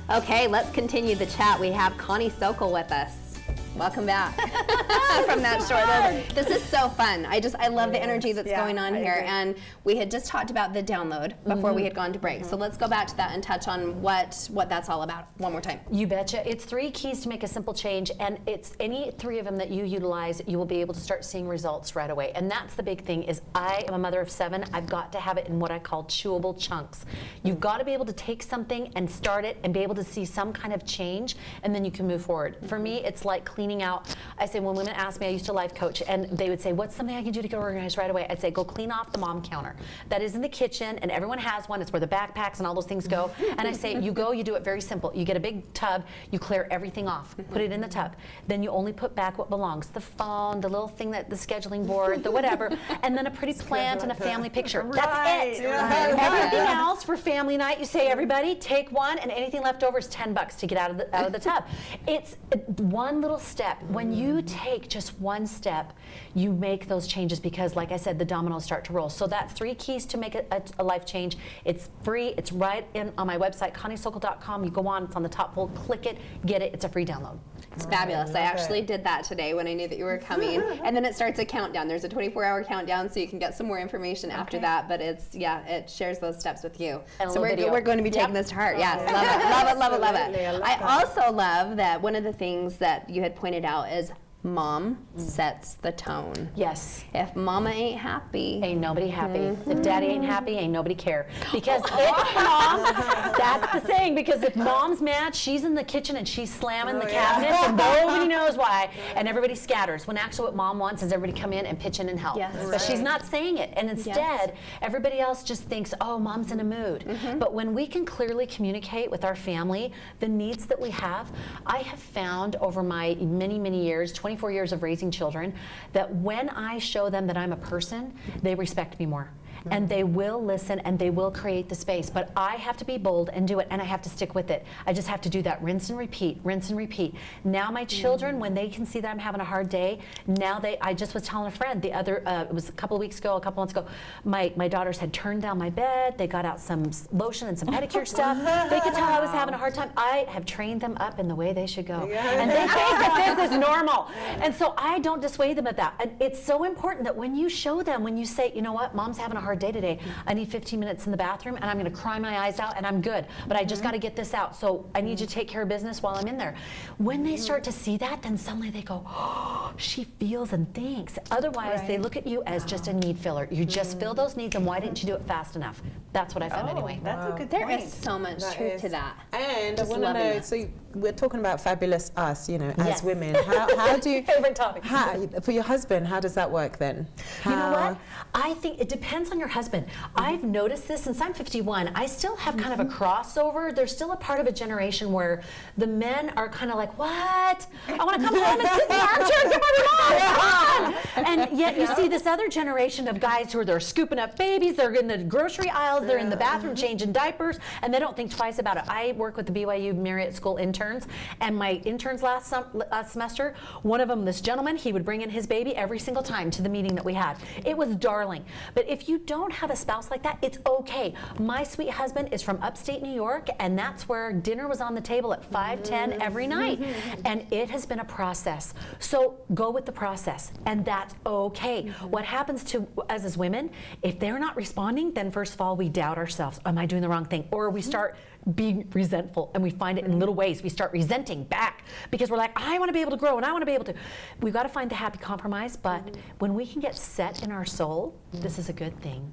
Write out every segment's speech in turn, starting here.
Okay, let's continue the chat. We have Connie Sokol with us. Welcome back from that short. This is so fun. I love the energy that's going on here. And we had just talked about the download before we had gone to break. So let's go back to that and touch on what that's all about one more time. You betcha. It's 3 keys to make a simple change, and it's any 3 of them that you utilize, you will be able to start seeing results right away. And that's the big thing is I am a mother of 7. I've got to have it in what I call chewable chunks. You've got to be able to take something and start it and be able to see some kind of change, and then you can move forward. For me, it's like cleaning out. I say when women ask me, I used to life coach, and they would say, what's something I can do to get organized right away? I'd say, go clean off the mom counter. That is in the kitchen, and everyone has one. It's where the backpacks and all those things go. And I say, you do it very simple. You get a big tub, you clear everything off, put it in the tub. Then you only put back what belongs. The phone, the little thing, the scheduling board, the whatever, and then a pretty plant and a family picture. That's it. Everything else for family night, you say, everybody, take one, and anything left over is $10 to get out of the tub. It's one little step. When you take just one step, you make those changes because, like I said, the dominoes start to roll. So that's 3 keys to make a life change. It's free. It's right on my website, ConnieSokol.com. You go on. It's on the top fold. Click it. Get it. It's a free download. It's fabulous. I actually did that today when I knew that you were coming. And then it starts a countdown. There's a 24-hour countdown, so you can get some more information after that. But it shares those steps with you. And so we're going to be taking this to heart. Yes, love it. I also love that one of the things that you had pointed out is mom sets the tone. Yes. If mama ain't happy, ain't nobody happy. If daddy ain't happy, ain't nobody care. Because if mom, that's the saying, because if mom's mad, she's in the kitchen and she's slamming the cabinets and nobody knows why, and everybody scatters. When actually what mom wants is everybody come in and pitch in and help. Yes. But she's not saying it. And instead, everybody else just thinks, oh, mom's in a mood. But when we can clearly communicate with our family the needs that we have, I have found over my many, many years, 24 years of raising children, that when I show them that I'm a person, they respect me more. And they will listen and they will create the space. But I have to be bold and do it, and I have to stick with it. I just have to do that. Rinse and repeat, rinse and repeat. Now my children, when they can see that I'm having a hard day, now I just was telling a friend it was a couple months ago, my daughters had turned down my bed, they got out some lotion and some pedicure stuff. They could tell I was having a hard time. I have trained them up in the way they should go. And they think that this is normal. And so I don't dissuade them of that. And it's so important that when you show them, when you say, you know what, mom's having a hard day today. I need 15 minutes in the bathroom and I'm going to cry my eyes out and I'm good. But I just got to get this out. So I need you to take care of business while I'm in there. When they start to see that, then suddenly they go, oh, she feels and thinks. Otherwise, they look at you as just a need filler. You just fill those needs, and why didn't you do it fast enough? That's what I found anyway. That's a good There point. is so much truth to that. And I want to know, so we're talking about fabulous us, as women. How do you... Favorite topic. For your husband, how does that work then? You know what? I think it depends on your husband. I've noticed this since I'm 51. I still have kind of a crossover. There's still a part of a generation where the men are kind of like, what? I want to come home and sit in the armchair and get my remote. Come on. And yet you see this other generation of guys who they're scooping up babies, they're in the grocery aisles, they're in the bathroom changing diapers, and they don't think twice about it. I work with the BYU Marriott School interns, and my interns last semester, one of them, this gentleman, he would bring in his baby every single time to the meeting that we had. It was darling. But if you don't have a spouse like that, it's okay. My sweet husband is from upstate New York, and that's where dinner was on the table at 5:10 every night. And it has been a process. So go with the process, and that's okay. What happens to us as women, if they're not responding, then first of all, we doubt ourselves. Am I doing the wrong thing? Or we start being resentful, and we find it in little ways. We start resenting back because we're like, I want to be able to grow, and I want to be able to. We've got to find the happy compromise, but when we can get set in our soul, this is a good thing.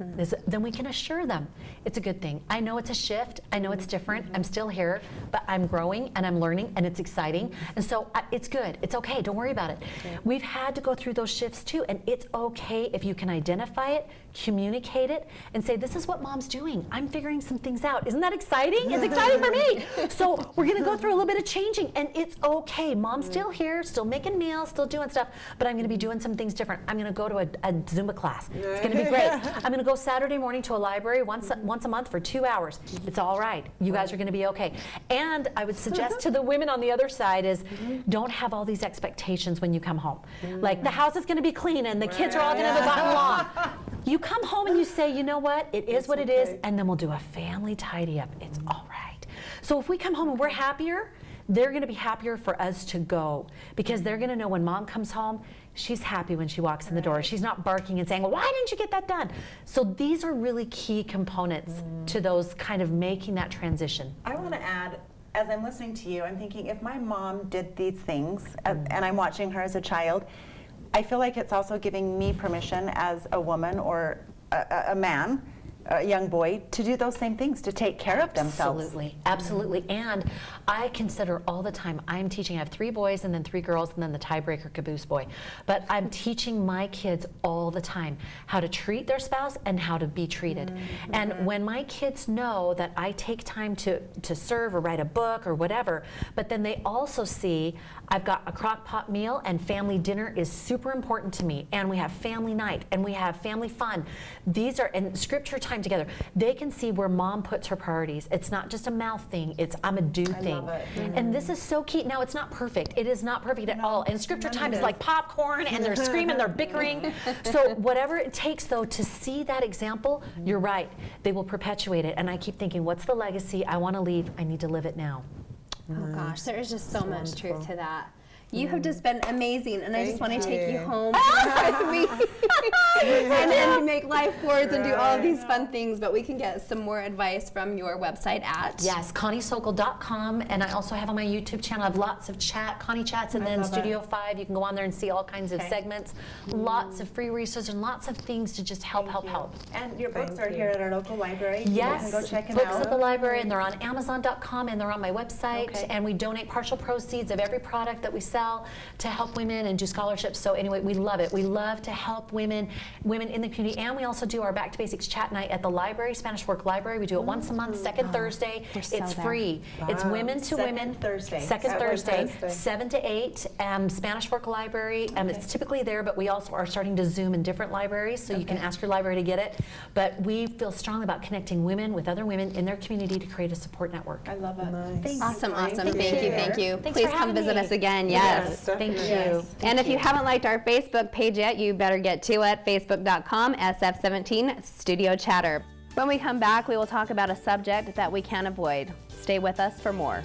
Then we can assure them it's a good thing. I know it's a shift. I know it's different. I'm still here, but I'm growing and I'm learning, and it's exciting. And so it's good. It's okay. Don't worry about it. We've had to go through those shifts too, and it's okay if you can identify it, communicate it, and say, this is what mom's doing. I'm figuring some things out. Isn't that exciting? It's exciting for me. So we're going to go through a little bit of changing, and it's okay. Mom's still here, still making meals, still doing stuff, but I'm going to be doing some things different. I'm going to go to a Zumba class. It's going to be great. I'm going to go Saturday morning to a library once a month for 2 hours. It's all right. You guys are going to be okay. And I would suggest to the women on the other side is don't have all these expectations when you come home. Like the house is going to be clean and the kids are all going to have a button lawn. You come home and you say, you know what, it is what it is, and then we'll do a family tidy up. It's all right. So if we come home and we're happier, they're going to be happier for us to go, because they're going to know when mom comes home, she's happy when she walks in the door. She's not barking and saying, well, why didn't you get that done? So these are really key components to those kind of making that transition. I want to add, as I'm listening to you, I'm thinking, if my mom did these things and I'm watching her as a child, I feel like it's also giving me permission as a woman or a man, a young boy, to do those same things, to take care of themselves. Absolutely, absolutely. And I consider all the time, I'm teaching, I have 3 boys and then 3 girls and then the tiebreaker caboose boy. But I'm teaching my kids all the time how to treat their spouse and how to be treated. And when my kids know that I take time to serve or write a book or whatever, but then they also see I've got a crock pot meal and family dinner is super important to me, and we have family night and we have family fun. These are, and scripture time together. They can see where mom puts her priorities. It's not just a mouth thing, it's I'm a do thing. And this is so key. Now, it's not perfect. It is not perfect at all. And scripture time is like popcorn and they're screaming, they're bickering. So whatever it takes, though, to see that example, you're right. They will perpetuate it. And I keep thinking, what's the legacy I want to leave? I need to live it now. Oh gosh, there is just so much truth to that. You have just been amazing, and I just want to take you home with me and then make life boards and do all of these fun things. But we can get some more advice from your website at ConnieSokol.com, and I also have on my YouTube channel, I have lots of Connie Chats, and then Studio 5. You can go on there and see all kinds of segments, lots of free resources, and lots of things to just help. And your books are here at our local library. Yes, you can go check them books out. at the library, and they're on Amazon.com, and they're on my website, and we donate partial proceeds of every product that we sell to help women and do scholarships. So anyway, we love it. We love to help women in the community, and we also do our Back to Basics chat night at the library, Spanish Work Library. We do it once a month, second Thursday. It's free. It's women to women. Second Thursday, 7 to 8. Spanish Work Library. It's typically there, but we also are starting to Zoom in different libraries, so you can ask your library to get it. But we feel strongly about connecting women with other women in their community to create a support network. I love it. Nice. Awesome. Thank you. Thanks Please for come having visit me. us again. Yes. Thank you. And if you haven't liked our Facebook page yet, you better get to it. Facebook.com SF17 Studio Chatter. When we come back, we will talk about a subject that we can't avoid. Stay with us for more.